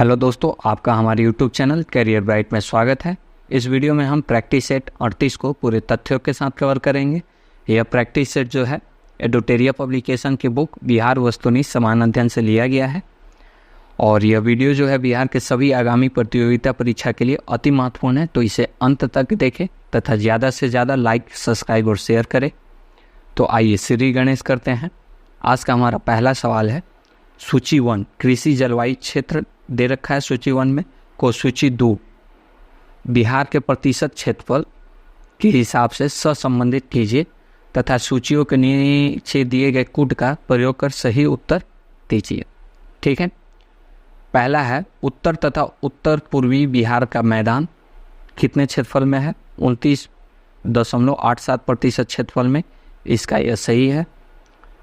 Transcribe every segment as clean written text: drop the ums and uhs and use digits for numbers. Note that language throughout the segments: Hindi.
हेलो दोस्तों, आपका हमारे यूट्यूब चैनल करियर ब्राइट में स्वागत है। इस वीडियो में हम प्रैक्टिस सेट 38 को पूरे तथ्यों के साथ कवर करेंगे। यह प्रैक्टिस सेट जो है एडुटेरिया पब्लिकेशन की बुक बिहार वस्तुनिष्ठ समान अध्ययन से लिया गया है और यह वीडियो जो है बिहार के सभी आगामी प्रतियोगिता परीक्षा के लिए अति महत्वपूर्ण है, तो इसे अंत तक देखें तथा ज़्यादा से ज़्यादा लाइक, सब्सक्राइब और शेयर करें। तो आइए श्री गणेश करते हैं। आज का हमारा पहला सवाल है सूची 1 कृषि जलवायु क्षेत्र दे रखा है सूची 1 में को सूची 2 बिहार के प्रतिशत क्षेत्रफल के हिसाब से संबंधित कीजिए तथा सूचियों के नीचे दिए गए कूट का प्रयोग कर सही उत्तर दीजिए। ठीक है, पहला है उत्तर तथा उत्तर पूर्वी बिहार का मैदान कितने क्षेत्रफल में है? 29.87% क्षेत्रफल में। इसका यह सही है।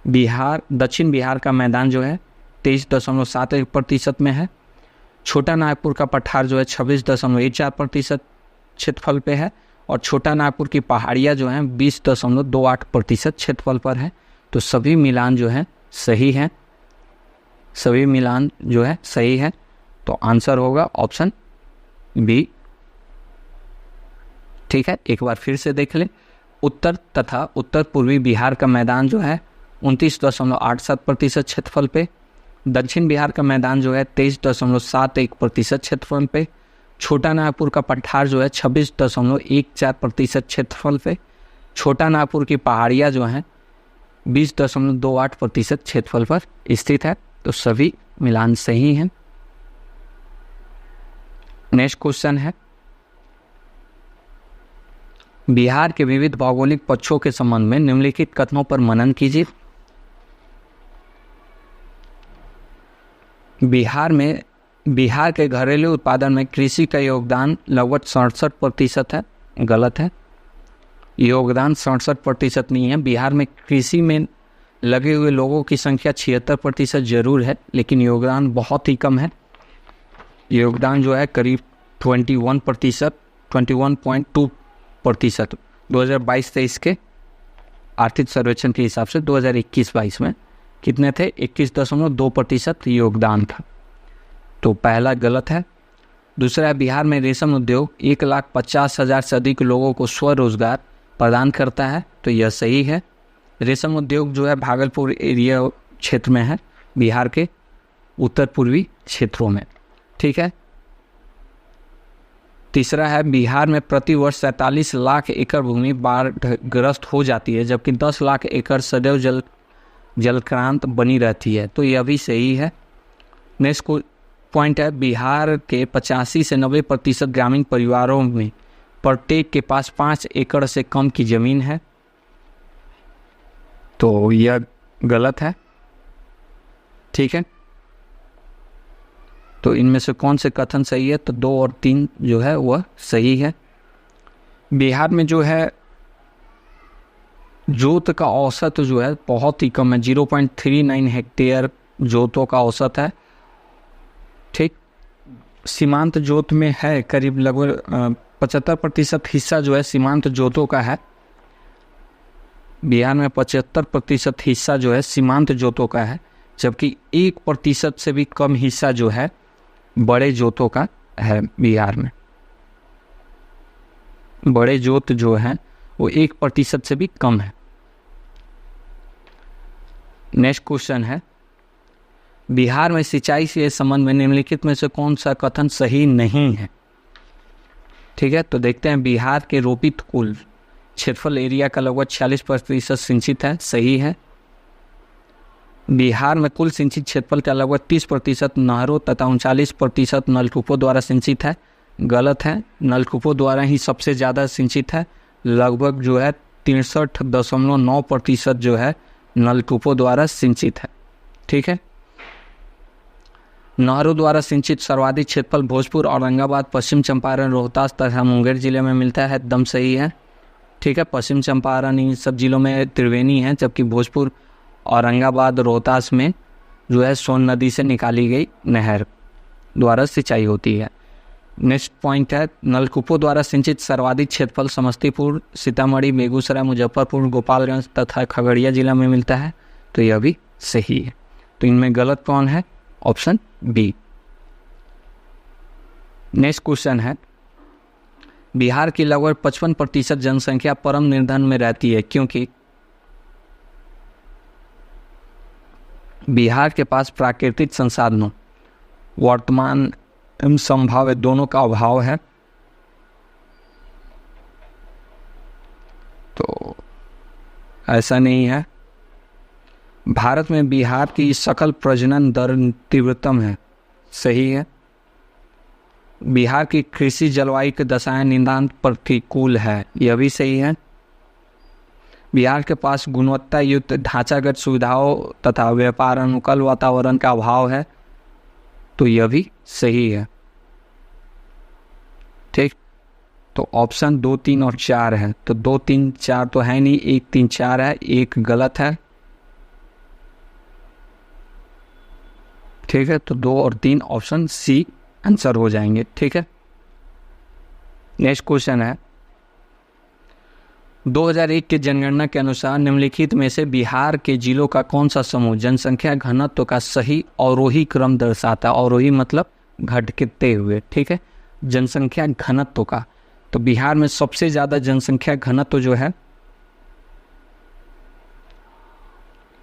दक्षिण बिहार का मैदान जो है 23.71% में है। छोटा नागपुर का पठार जो है 26.14% क्षेत्रफल पे है और छोटा नागपुर की पहाड़ियाँ जो हैं 20.28% क्षेत्रफल पर है। तो सभी मिलान जो है सही है, सभी मिलान जो है सही है। तो आंसर होगा ऑप्शन बी। ठीक है, एक बार फिर से देख लें। उत्तर तथा उत्तर पूर्वी बिहार का मैदान जो है 29.87% क्षेत्रफल पे। दक्षिण बिहार का मैदान जो है 23.71% क्षेत्रफल पे। छोटा नागपुर का पठार जो है 26.14% क्षेत्रफल पे। छोटा नागपुर की पहाड़ियाँ जो हैं 20.28% क्षेत्रफल पर स्थित है। तो सभी मिलान सही हैं। नेक्स्ट क्वेश्चन है बिहार के विविध भौगोलिक पक्षों के संबंध में निम्नलिखित कथनों पर मनन कीजिए। बिहार के घरेलू उत्पादन में कृषि का योगदान लगभग 67% है। गलत है, योगदान 67% नहीं है। बिहार में कृषि में लगे हुए लोगों की संख्या 76% जरूर है, लेकिन योगदान बहुत ही कम है। योगदान जो है करीब 21%, 21.2% 2022-23 के आर्थिक सर्वेक्षण के हिसाब से 2021-22 में कितने थे? 21.2% योगदान था। तो पहला गलत है। दूसरा, बिहार में रेशम उद्योग 1,50,000 से अधिक लोगों को स्वरोजगार प्रदान करता है। तो यह सही है। रेशम उद्योग जो है भागलपुर एरिया क्षेत्र में है, बिहार के उत्तर पूर्वी क्षेत्रों में। ठीक है। तीसरा है बिहार में प्रति वर्ष 47 लाख एकड़ भूमि बाढ़ग्रस्त हो जाती है, जबकि 10 लाख एकड़ सदैव जलक्रांत बनी रहती है। तो यह भी सही है। नेक्स्ट पॉइंट है बिहार के 85 से 90% ग्रामीण परिवारों में प्रत्येक के पास 5 एकड़ से कम की जमीन है। तो यह गलत है। ठीक है, तो इनमें से कौन से कथन सही है? तो 2 और 3 जो है वह सही है। बिहार में जो है जोत का औसत जो है बहुत ही कम है, 0.39 हेक्टेयर जोतों का औसत है। ठीक, सीमांत जोत में है करीब लगभग 75% हिस्सा जो है सीमांत जोतों का है। बिहार में 75% हिस्सा जो है सीमांत जोतों का है, जबकि 1% से भी कम हिस्सा जो है बड़े जोतों का है। बिहार में बड़े जोत जो है वो 1% से भी कम है। नेक्स्ट क्वेश्चन है बिहार में सिंचाई से संबंध में निम्नलिखित में से कौन सा कथन सही नहीं है? ठीक है, तो देखते हैं। बिहार के रोपित कुल क्षेत्रफल एरिया का लगभग 46% सिंचित है। सही है। बिहार में कुल सिंचित क्षेत्रफल का लगभग 30% नहरों तथा 39% नलकूपों द्वारा सिंचित है। गलत है, नलकूपों द्वारा ही सबसे ज़्यादा सिंचित है। लगभग जो है 63.9% जो है नलकूपों द्वारा सिंचित है। ठीक है, नहरों द्वारा सिंचित सर्वाधिक क्षेत्रफल भोजपुर, औरंगाबाद, पश्चिम चंपारण, रोहतास तथा मुंगेर जिले में मिलता है। एकदम सही है। ठीक है, पश्चिम चंपारण इन सब जिलों में त्रिवेणी है, जबकि भोजपुर, औरंगाबाद, रोहतास में जो है सोन नदी से निकाली गई नहर द्वारा सिंचाई होती है। नेक्स्ट पॉइंट है नलकूपों द्वारा सिंचित सर्वाधिक क्षेत्रफल समस्तीपुर, सीतामढ़ी, बेगूसराय, मुजफ्फरपुर, गोपालगंज तथा खगड़िया जिला में मिलता है। तो यह भी सही है। तो इनमें गलत कौन है? Option B. नेक्स्ट क्वेश्चन है, बिहार की लगभग 55% जनसंख्या परम निर्धन में रहती है क्योंकि बिहार के पास प्राकृतिक संसाधनों वर्तमान एवं संभाव्य दोनों का अभाव है। तो ऐसा नहीं है। भारत में बिहार की सकल प्रजनन दर तीव्रतम है, सही है। बिहार की कृषि जलवायु की दशाएं नितांत प्रतिकूल है, यह भी सही है। बिहार के पास गुणवत्ता युक्त ढांचागत सुविधाओं तथा व्यापार अनुकूल वातावरण का अभाव है, तो यह भी सही है। ठीक, तो ऑप्शन 2, 3 और 4 है। तो 2, 3, 4 तो है नहीं, 1, 3, 4 है, एक गलत है। ठीक है, तो 2 और 3 ऑप्शन सी आंसर हो जाएंगे। ठीक है, नेक्स्ट क्वेश्चन है, 2001 के जनगणना के अनुसार निम्नलिखित में से बिहार के जिलों का कौन सा समूह जनसंख्या घनत्व का सही अवरोही क्रम दर्शाता है? अवरोही मतलब घटते हुए। ठीक है, जनसंख्या घनत्व का, तो बिहार में सबसे ज्यादा जनसंख्या घनत्व जो है,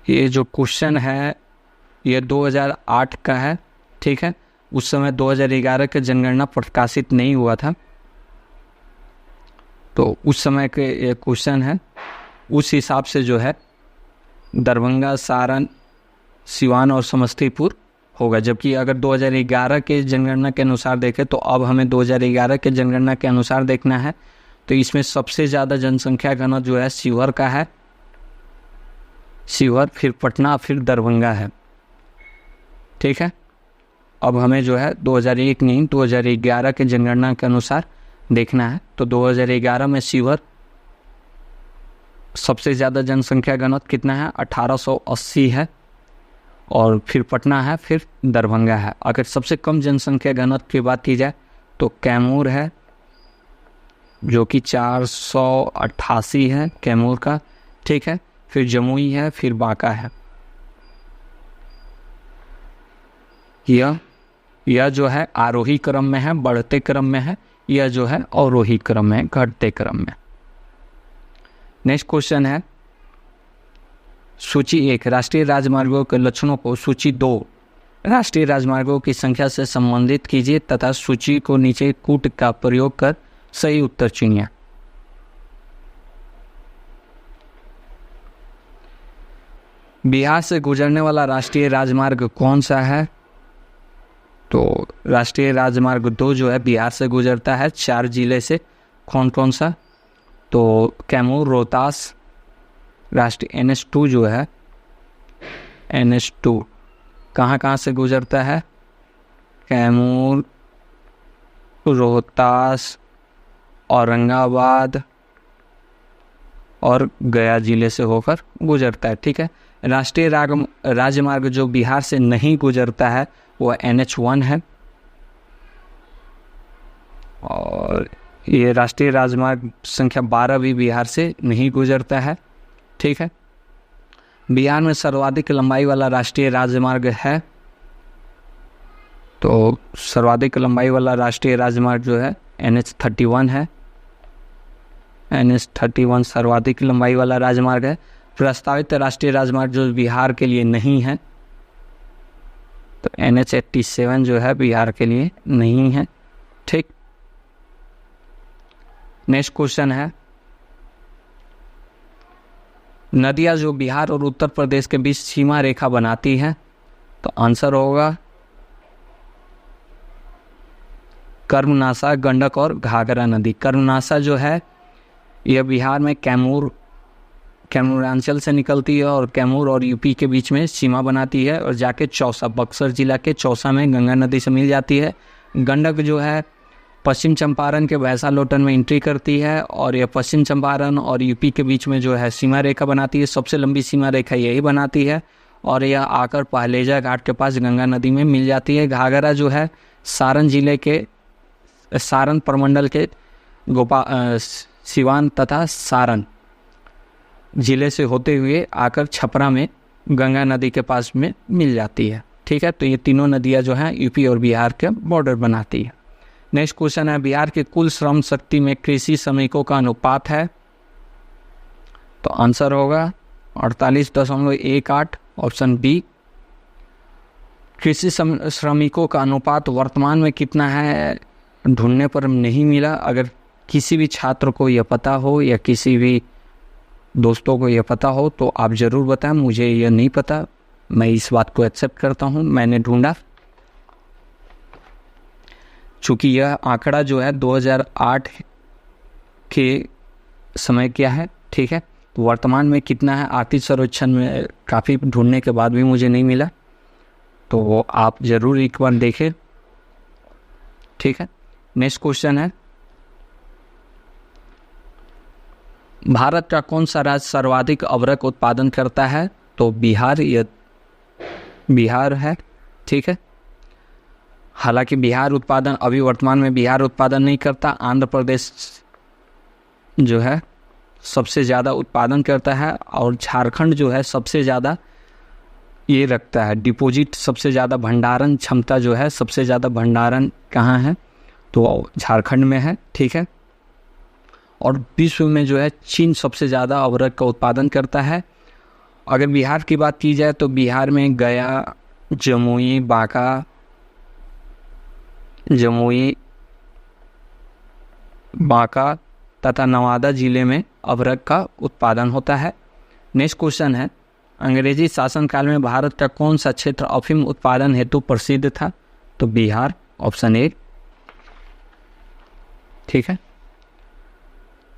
ये जो क्वेश्चन है ये 2008 का है। ठीक है, उस समय 2011 का जनगणना प्रकाशित नहीं हुआ था, तो उस समय के ये क्वेश्चन है। उस हिसाब से जो है दरभंगा, सारण, सिवान और समस्तीपुर होगा। जबकि अगर 2011 के जनगणना के अनुसार देखें तो अब हमें 2011 के जनगणना के अनुसार देखना है, तो इसमें सबसे ज़्यादा जनसंख्या घनत्व जो है शिवहर का है। शिवहर, फिर पटना, फिर दरभंगा है। ठीक है, अब हमें जो है 2001 नहीं 2011 के जनगणना के अनुसार देखना है। तो 2011 में शिवहर सबसे ज़्यादा जनसंख्या घनत्व कितना है? 1880 है, और फिर पटना है, फिर दरभंगा है। अगर सबसे कम जनसंख्या घनत्व की बात की जाए तो कैमूर है, जो कि 488 है कैमूर का। ठीक है, फिर जमुई है, फिर बांका है। यह जो है आरोही क्रम में है, बढ़ते क्रम में है। यह जो है अवरोही क्रम में, घटते क्रम में। नेक्स्ट क्वेश्चन है, सूची 1 राष्ट्रीय राजमार्गों के लक्षणों को सूची 2 राष्ट्रीय राजमार्गों की संख्या से संबंधित कीजिए तथा सूची को नीचे कूट का प्रयोग कर सही उत्तर चुनिए। बिहार से गुजरने वाला राष्ट्रीय राजमार्ग कौन सा है? तो राष्ट्रीय राजमार्ग 2 जो है बिहार से गुजरता है 4 जिले से। कौन कौन सा? तो कैमूर, रोहतास। राष्ट्रीय NH2 जो है, NH2 कहाँ से गुजरता है? कैमूर, रोहतास, औरंगाबाद और गया जिले से होकर गुजरता है। ठीक है, राष्ट्रीय राजमार्ग जो बिहार से नहीं गुजरता है वो NH1 है, और ये राष्ट्रीय राजमार्ग संख्या 12 भी बिहार से नहीं गुजरता है। ठीक है, बिहार में सर्वाधिक लंबाई वाला राष्ट्रीय राजमार्ग है, तो सर्वाधिक लंबाई वाला राष्ट्रीय राजमार्ग जो है NH31 है। NH31 सर्वाधिक लंबाई वाला राजमार्ग है। प्रस्तावित राष्ट्रीय राजमार्ग जो बिहार के लिए नहीं है, तो NH87 जो है बिहार के लिए नहीं है। ठीक, नेक्स्ट क्वेश्चन है, नदियां जो बिहार और उत्तर प्रदेश के बीच सीमा रेखा बनाती है, तो आंसर होगा कर्मनासा, गंडक और घाघरा नदी। कर्मनासा जो है यह बिहार में कैमूरांचल से निकलती है और कैमूर और यूपी के बीच में सीमा बनाती है, और जाके चौसा, बक्सर जिला के चौसा में गंगा नदी से मिल जाती है। गंडक जो है पश्चिम चंपारण के भैंसा लोटन में एंट्री करती है, और यह पश्चिम चंपारण और यूपी के बीच में जो है सीमा रेखा बनाती है। सबसे लंबी सीमा रेखा यही बनाती है, और यह आकर पहलेजा घाट के पास गंगा नदी में मिल जाती है। घाघरा जो है सारण जिले के, सारण प्रमंडल के सिवान तथा सारण जिले से होते हुए आकर छपरा में गंगा नदी के पास में मिल जाती है। ठीक है, तो ये तीनों नदियाँ जो हैं यूपी और बिहार के बॉर्डर बनाती है। नेक्स्ट क्वेश्चन है, बिहार के कुल श्रम शक्ति में कृषि श्रमिकों का अनुपात है, तो आंसर होगा 48.18, ऑप्शन बी। कृषि श्रमिकों का अनुपात वर्तमान में कितना है ढूंढने पर नहीं मिला। अगर किसी भी छात्र को यह पता हो या किसी भी दोस्तों को यह पता हो तो आप ज़रूर बताएं, मुझे यह नहीं पता, मैं इस बात को एक्सेप्ट करता हूं। मैंने ढूंढा, चूँकि यह आंकड़ा जो है 2008 के समय क्या है, ठीक है। तो वर्तमान में कितना है आर्थिक सर्वेक्षण में काफ़ी ढूंढने के बाद भी मुझे नहीं मिला, तो वो आप ज़रूर एक बार देखें, ठीक है। नेक्स्ट क्वेश्चन है, भारत का कौन सा राज्य सर्वाधिक अबरक उत्पादन करता है, तो बिहार है, ठीक है। हालांकि बिहार उत्पादन अभी वर्तमान में बिहार उत्पादन नहीं करता, आंध्र प्रदेश जो है सबसे ज़्यादा उत्पादन करता है, और झारखंड जो है सबसे ज़्यादा ये रखता है डिपॉजिट, सबसे ज़्यादा भंडारण क्षमता जो है, सबसे ज़्यादा भंडारण कहाँ है, तो झारखंड में है, ठीक है। और विश्व में जो है चीन सबसे ज़्यादा अबरक का उत्पादन करता है। अगर बिहार की बात की जाए तो बिहार में गया, जमुई, बांका तथा नवादा जिले में अबरक का उत्पादन होता है। नेक्स्ट क्वेश्चन है, अंग्रेजी शासनकाल में भारत का कौन सा क्षेत्र अफीम उत्पादन हेतु प्रसिद्ध था, तो बिहार, ऑप्शन ए, ठीक है।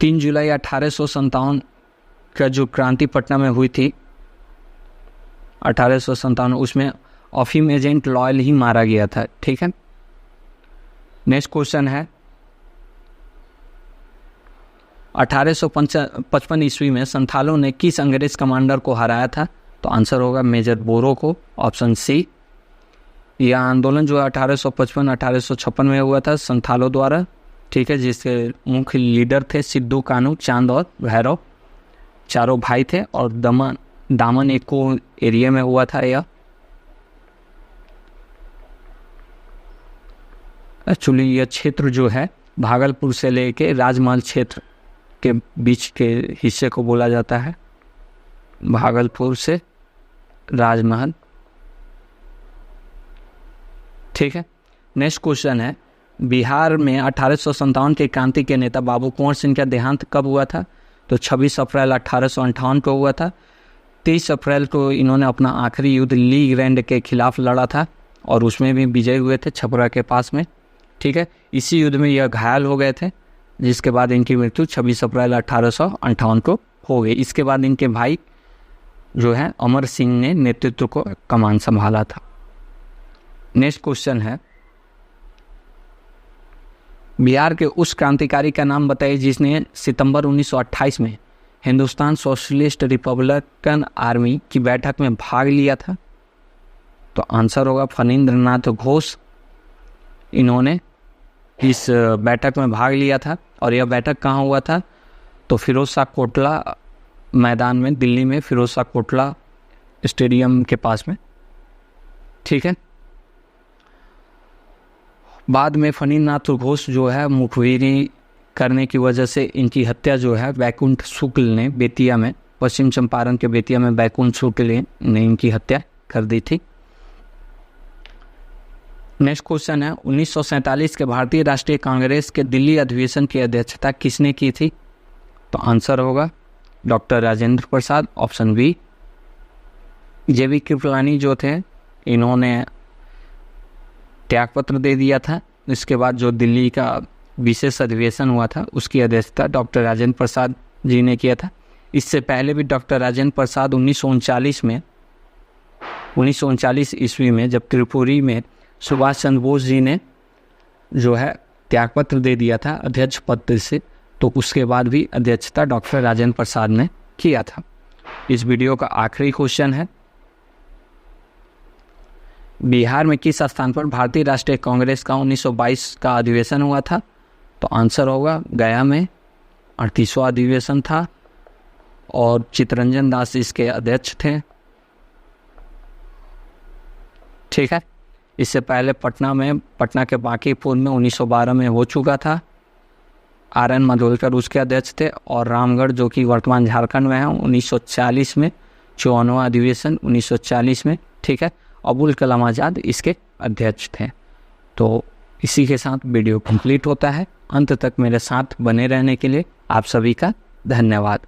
3 जुलाई 1857 का जो क्रांति पटना में हुई थी 1857, उसमें अफीम एजेंट लॉयल ही मारा गया था, ठीक है। नेक्स्ट क्वेश्चन है, 1855 ईस्वी में संथालों ने किस अंग्रेज कमांडर को हराया था, तो आंसर होगा मेजर बोरो को, ऑप्शन सी। यह आंदोलन जो 1855-1856 में हुआ था संथालों द्वारा, ठीक है, जिसके मुख्य लीडर थे सिद्धू कानू, चांद और भैरव, चारों भाई थे, और दामन एको एरिया में हुआ था यह। एक्चुअली यह क्षेत्र जो है भागलपुर से लेके राजमहल क्षेत्र के बीच के हिस्से को बोला जाता है, भागलपुर से राजमहल, ठीक है। नेक्स्ट क्वेश्चन है, बिहार में 1857 के क्रांति के नेता बाबू कुंवर सिंह का देहांत कब हुआ था, तो 26 अप्रैल 1858 को हुआ था। 23 अप्रैल को इन्होंने अपना आखिरी युद्ध ली ग्रैंड के खिलाफ लड़ा था, और उसमें भी विजयी हुए थे छपरा के पास में, ठीक है। इसी युद्ध में यह घायल हो गए थे, जिसके बाद इनकी मृत्यु 26 अप्रैल 1858 को हो गई। इसके बाद इनके भाई जो है अमर सिंह ने नेतृत्व को कमान संभाला था। नेक्स्ट क्वेश्चन है, बिहार के उस क्रांतिकारी का नाम बताइए जिसने सितंबर 1928 में हिंदुस्तान सोशलिस्ट रिपब्लिकन आर्मी की बैठक में भाग लिया था, तो आंसर होगा फणींद्र नाथ घोष। इन्होंने इस बैठक में भाग लिया था, और यह बैठक कहाँ हुआ था, तो फिरोज शाह कोटला मैदान में, दिल्ली में फिरोज शाह कोटला स्टेडियम के पास में, ठीक है। बाद में फणीनाथ घोष जो है मुखबिरी करने की वजह से इनकी हत्या जो है बैकुंठ शुक्ल ने बेतिया में, पश्चिम चंपारण के बेतिया में बैकुंठ शुक्ल ने इनकी हत्या कर दी थी। नेक्स्ट क्वेश्चन है, 1947 के भारतीय राष्ट्रीय कांग्रेस के दिल्ली अधिवेशन की अध्यक्षता किसने की थी, तो आंसर होगा doctor Rajendra Prasad, option B. जेबी कृपलानी जो थे इन्होंने त्यागपत्र दे दिया था। इसके बाद जो दिल्ली का विशेष अधिवेशन हुआ था उसकी अध्यक्षता डॉक्टर राजेंद्र प्रसाद जी ने किया था। इससे पहले भी डॉक्टर राजेंद्र प्रसाद 1939 ईस्वी में जब त्रिपुरी में सुभाष चंद्र बोस जी ने जो है त्यागपत्र दे दिया था अध्यक्ष पद से, तो उसके बाद भी अध्यक्षता डॉक्टर राजेंद्र प्रसाद ने किया था। इस वीडियो का आखिरी क्वेश्चन है, बिहार में किस स्थान पर भारतीय राष्ट्रीय कांग्रेस का 1922 का अधिवेशन हुआ था, तो आंसर होगा गया में 38वां अधिवेशन था, और चित्तरंजन दास इसके अध्यक्ष थे, ठीक है। इससे पहले पटना के बांकीपुर में 1912 में हो चुका था। RN मधोलकर उसके अध्यक्ष थे, और रामगढ़ जो कि वर्तमान झारखंड में है 1940 में, 54वां अधिवेशन 1940 में, ठीक है। अबुल कलाम आज़ाद इसके अध्यक्ष थे। तो इसी के साथ वीडियो कंप्लीट होता है। अंत तक मेरे साथ बने रहने के लिए आप सभी का धन्यवाद।